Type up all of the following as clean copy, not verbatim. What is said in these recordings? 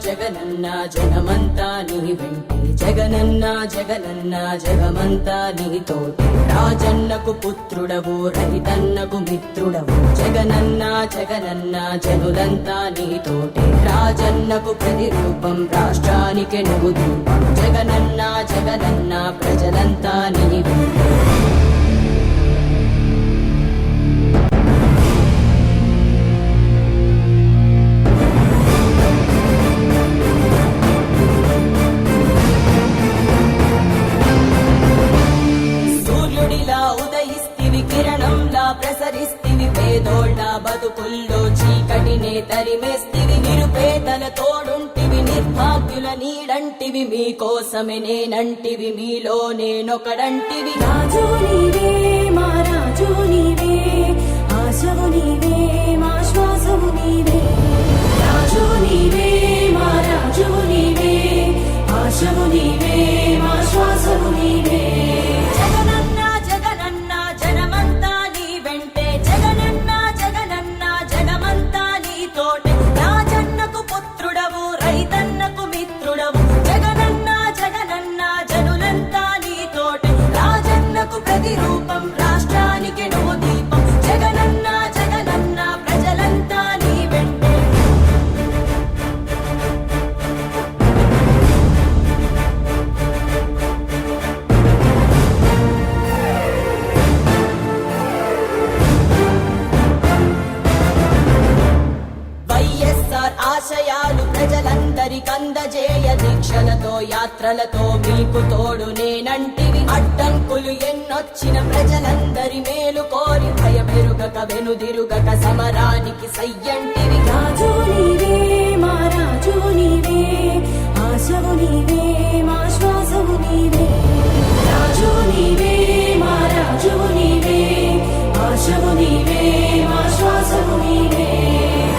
జగనన్న జనమంతా నీ వెంటే జగనన్న జగనన్న జగమంతా నీతోటి రాజన్నకు పుత్రుడవు రైతన్నకు మిత్రుడవు జగనన్న జగనన్న జనులంతా నీతోటి రాజన్నకు ప్రతిరూపం రాష్ట్రానికి నువ్వు దీపం జగనన్న జగనన్న ప్రజలంతా నీ వెంటే ప్రసరిస్తివి పేదోళ్ళ బతుకుల్లో చీకటినే తరిమేస్తివి నిరుపేదల తోడుంటివి నిర్భాగ్యుల నీడంటివి మీకోసమే నేనంటివి మీలో నేనొకడంటివి రాజు నీవే మా రాజు నీవే ఆశవు నీవే మా శ్వాసవు నీవే రాజు నీవే మా రాజు నీవే ఆశవు నీవే మా శ్వాసవు నీవే ప్రతిరూపం రాష్ట్రానికి నువ్వు దీపం జగనన్న జగనన్న ప్రజలంతా నీ వెంటే వైఎస్ఆర్ ఆశయాలు ప్రజలందరికందజేయ దీక్షలతో యాత్రలతో మీకు తోడు నేనంటివి అడ్డంకులు ఎన్నొచ్చిన ప్రజలందరి మేలు కోరి భయమెరుగక వెనుదిరుగక సమరానికి సయ్యంటివి రాజు నీవే మా రాజు నీవే ఆశవు నీవే మా శ్వాసవు నీవే రాజు నీవే మా రాజు నీవే ఆశవు నీవే మా శ్వాసవు నీవే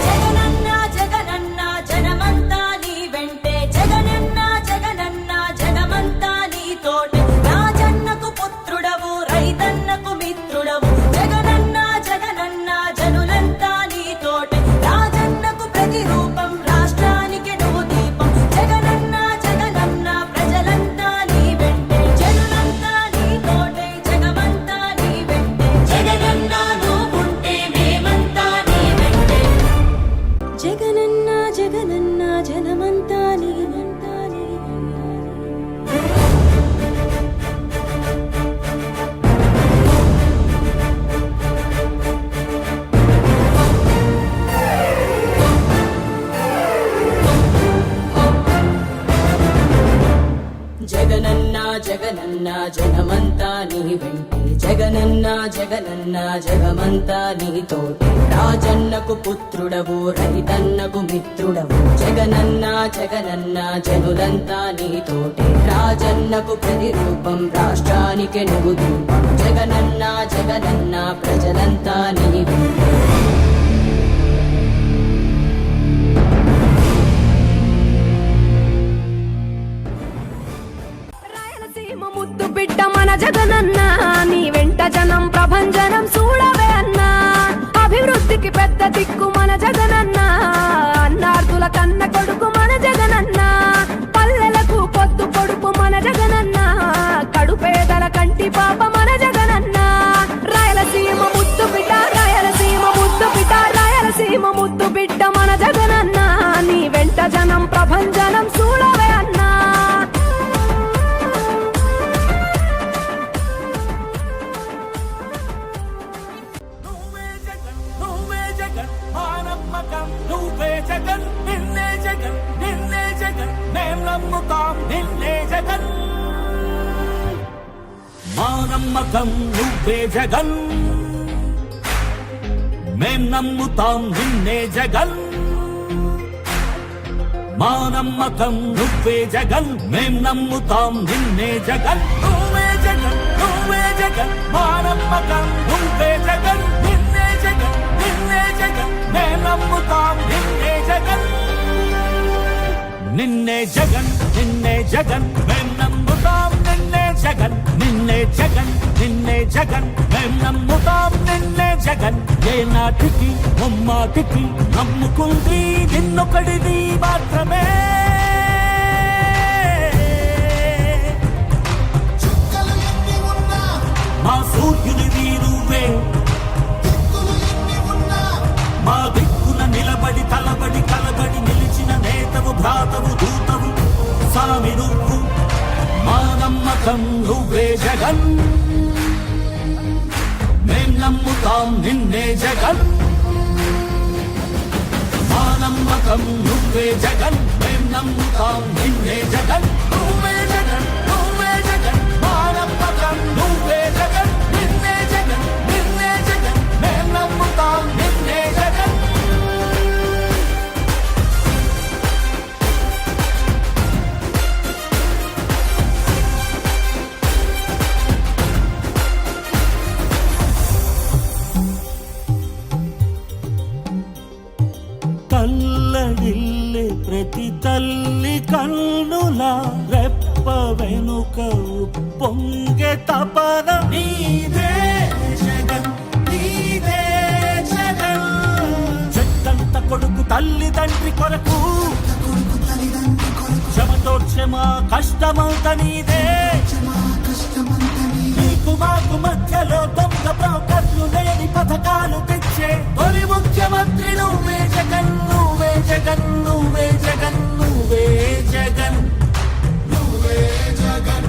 జగనన్న జగనన్న జనమంతా నీ వెంటే జగనన్న జగనన్న జనమంతా నీతోటి రాజన్నకు పుత్రుడవు రైతన్నకు మిత్రుడవు జగనన్న జగనన్న జనులంతా నీతోటి రాజన్నకు ప్రతిరూపం రాష్ట్రానికి నువ్వు దీపం జగనన్న జగనన్న ప్రజలంతా నీ వెంటే జనులంతా నీతోటి జగమంతా నీ వెంటే జగనన్న నువ్వుంటే మేమంతా నీ వెంటే జగనన్న జగనన్న జనమంతా నీ వెంట జగనన్న జగనన్న జనమంతా నీ వెంటే జగనన్న జగనన్న జగమంతా నీతోటి రాజన్నకు పుత్రుడవు రైతన్నకు మిత్రుడవు జగనన్న జగనన్న జనులంతా నీతోటి రాజన్నకు ప్రతిరూపం రాష్ట్రానికి నువ్వు దీపం జగనన్న జగనన్న ప్రజలంతా నీ వెంటే ముద్దు బిడ్డ మన జగనన్న నీ వెంట జనం ప్రభంజనం చూడవే అన్నా అభివృద్ధికి పెద్ద దిక్కు మన జగనన్న అన్నార్థుల కన్న కొడుకు మన జగనన్న పల్లెలకు పొద్దు పొడుపు మన జగనన్న కడుపేదల కంటి పాప మన జగనన్న రాయలసీమ ముద్దు బిడ్డ రాయలసీమ ముద్దు బిడ్డ రాయలసీమ ముద్దు బిడ్డ మన జగనన్న నీ వెంట జనం ప్రభంజనం చూడవే అన్నా నువ్వే జగన్ నిన్నే జగన్ నిన్నే జగన్ మేం నమ్ముతాం నిన్నే జగన్ మా నమ్మకం నువ్వే జగన్ మేం నమ్ముతాం నిన్నే జగన్ మా నమ్మకం నువ్వే జగన్ మేం నమ్ముతాం నిన్నే జగన్ నువ్వే జగన్ నువ్వే జగన్ మా నమ్మకం నువ్వే జగన్ నిన్నే జగన్ నిన్నే జగన్ మేం నమ్ముతాం నిన్నే జగన్ నిన్నే జగన్ నిన్నే జగన్ మేం నమ్ముతాం నిన్నే జగన్ నిన్నే జగన్ నిన్నే జగన్ మేం నమ్ముతాం నిన్నే జగన్ ఏ నాటికి ముమ్మాటికి నమ్ముకుంది నిన్నొకడిది మాత్రమే. మా సూర్యునివి నువ్వే, మా దిక్కున నిలబడి తలబడి కలబడి నిలిచిన నేతవు భ్రాతవు దూతవు సామి నువ్వు. మా నమ్మకం నువ్వే జగన్, మేం నమ్ముతాం నిన్నే జగన్. మా నమ్మకం నువ్వే జగన్, మేం నమ్ముతాం నిన్నే జగన్. నువ్వే జగన్, నువ్వే జగన్, మా నమ్మకం నువ్వే జగన్, నిన్నే జగన్, నిన్నే జగన్, మేం నమ్ముతాం నిన్నే జగన్. తల్లడిల్లే ప్రతి తల్లి కన్నుల రెప్ప వెనుక పొంగే తపన నీదే జగన్, నీదే జగన్. చెట్టంత కొడుకు తల్లి తండ్రి కొరకు క్షమతోక్షమ కష్టమంత నీదే. నీకు మాకు మధ్యలో దొంగ బ్రోకర్లు లేని పథకాలు తెచ్చే తొలి ముఖ్యమంత్రి నువ్వే జగన్, నువ్వే జగన్, నువ్వే జగన్, నువ్వే జగన్, నువ్వే జగన్.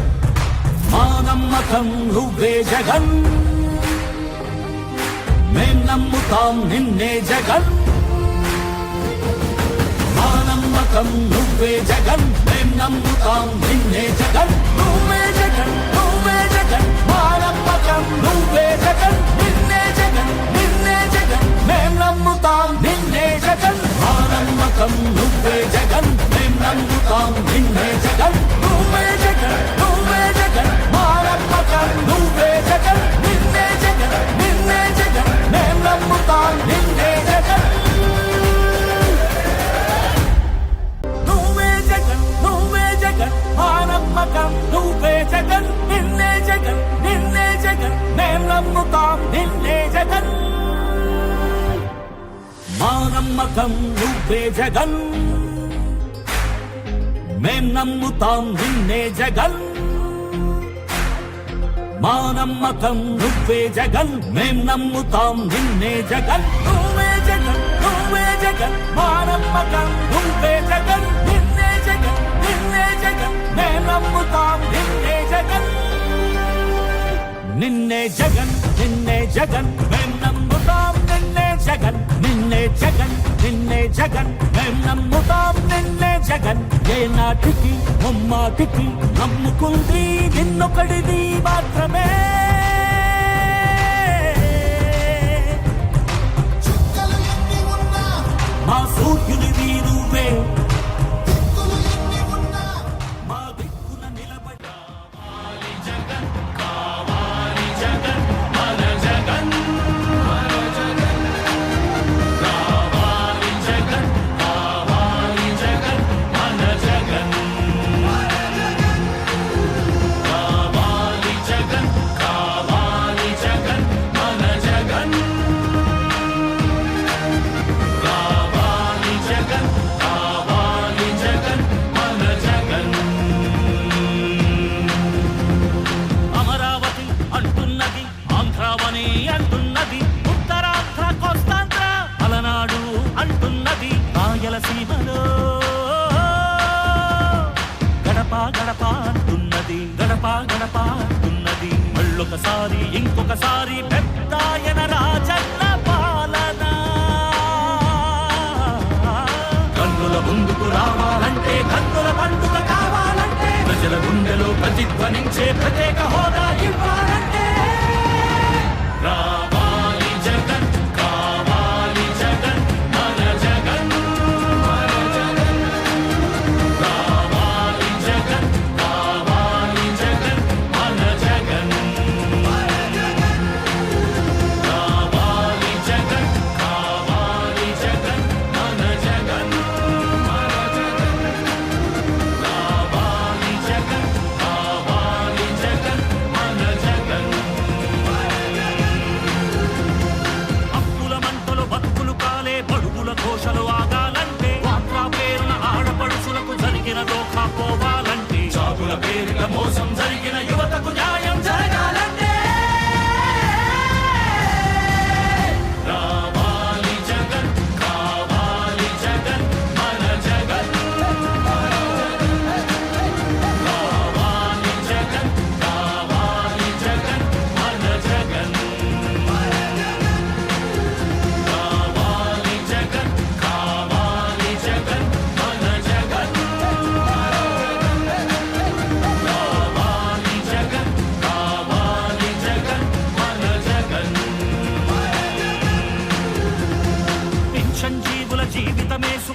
మా నమ్మకం నువ్వే జగన్, మేం నమ్ముతాం నిన్నే జగన్. మా నమ్మకం నువ్వే జగన్, మేం నమ్ముతాం నిన్నే జగన్. నువ్వే జగన్, నువ్వే జగన్, మా నమ్మకం నువ్వే జగన్, నిన్నే జగన్, నిన్నే జగన్, మేం నమ్ముతాం నిన్నే జగన్. మా నమ్మకం నువ్వే జగన్, మేం నమ్ముతాం నిన్నే జగన్. నువ్వే జగన్, నువ్వే జగన్, మా నమ్మకం నువ్వే జగన్, నిన్నే జగన్, నిన్నే జగన్, మేం నమ్ముతాం నిన్నే జగన్. నువ్వే జగన్, నువ్వే జగన్, మా నమ్మకం నువ్వే జగన్, నిన్నే జగన్, నిన్నే జగన్, మేం నమ్ముతాం నిన్నే జగన్. మా నమ్మకం నువ్వే జగన్, మేం నమ్ముతాం నిన్నే జగన్. మా నమ్మకం నువ్వే జగన్, మేం నమ్ముతాం నిన్నే జగన్. నువ్వే జగన్, నువ్వే జగన్, మా నమ్మకం నువ్వే జగన్, నిన్నే జగన్, నిన్నే జగన్, మేం నమ్ముతాం నిన్నే జగన్. నిన్నే జగన్, నిన్నే జగన్, మేం నమ్ముతాం నిన్నే జగన్, నిన్నే జగన్, నిన్నే జగన్, మేం నమ్ముతాం నిన్నే జగన్. ఏ నాటికి ముమ్మాటికి నమ్ముకుంది నిన్నొకడిది మాత్రమే. మా సూర్యునివి నువ్వే, మా దిక్కున నిలబడి జగన్ కావాలి జగన్, మన జగన్, మన జగన్ కావాలి జగన్, కావాలి జగన్, మన జగన్, కావాలి జగన్, కావాలి జగన్, మన జగన్, కావాలి జగన్, కావాలి జగన్, మన జగన్. అమరావతి అంటున్నది, ఆంధ్రావని అంటున్నది, ఉత్తరాంధ్ర కోస్తాంధ్ర అలనాడు అంటున్నది, రాయలసీమలో గడప గడప అంటున్నది, గడప గడప అంటున్నది. మళ్ళొకసారి ఇంకొకసారి పెద్దాయన రాజన్న పాలన. కన్నుల ముందుకు రావాలంటే, కన్నుల పండుగ కావాలంటే, ప్రజల గుండెలో ప్రతిధ్వనించే ప్రత్యేక హోదా ఇవ్వాలంటే రావాలి జగన్, కావాలి జగన్, మన జగన్, మన జగన్, రావాలి జగన్, కావాలి జగన్, మన జగన్, మన జగన్, రావాలి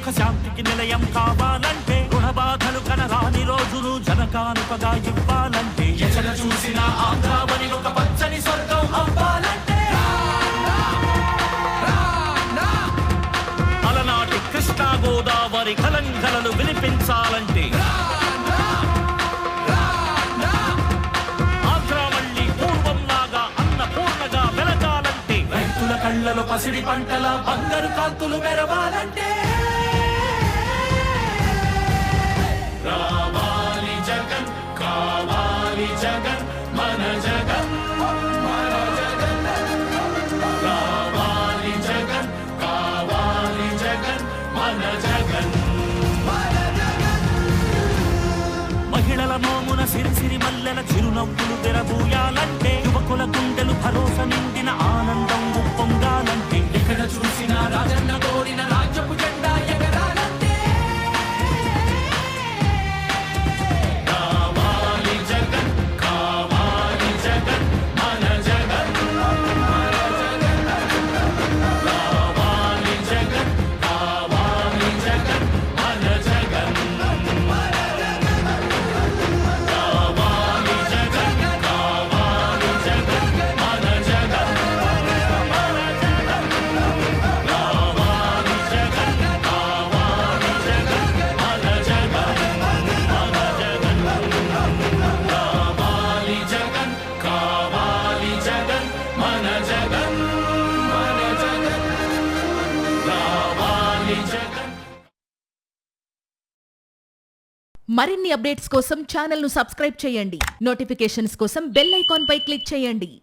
సుఖ శాంతికి నిలయం కావాలంటే రుణ బాధలు కనరాని రోజులు జనకానుకగా ఇవ్వాలంటే ఎక్కడ చూసినా ఆంధ్రావని ఒక పచ్చని స్వర్గం అవ్వాలంటే అలనాటి కృష్ణా గోదావరి కలంకలలు వినిపించాలంటే కళ్ళలో పసిడి పంటల బంగారు కాంతులు మెరవాలంటే రావాలి జగన్ కావాలి జగన్ మన జగన్ మన జగన్ రావాలి జగన్ కావాలి జగన్ మన జగన్ మహిళల మోమున సిరిసిరి మల్లెల చిరునవ్వులు తెరబూయాలంటే యువకుల గుండెలు భరోసా నిండిన ఆనందం పొంగాలంటే ఎక్కడ చూసినా రాజన్న కోరిన రాజ్యపు జెండా ఎగరాలంటే కావాలి జగన్ కావాలి జగన్ మన జగన్ మన జగన్ కావాలి జగన్ కావాలి జగన్ మన జగన్ కావాలి జగన్ కావాలి జగన్ మన జగన్ మరిన్ని అప్డేట్స్ కోసం ఛానల్ను సబ్స్క్రైబ్ చేయండి. నోటిఫికేషన్స్ కోసం బెల్ ఐకాన్ పై క్లిక్ చేయండి.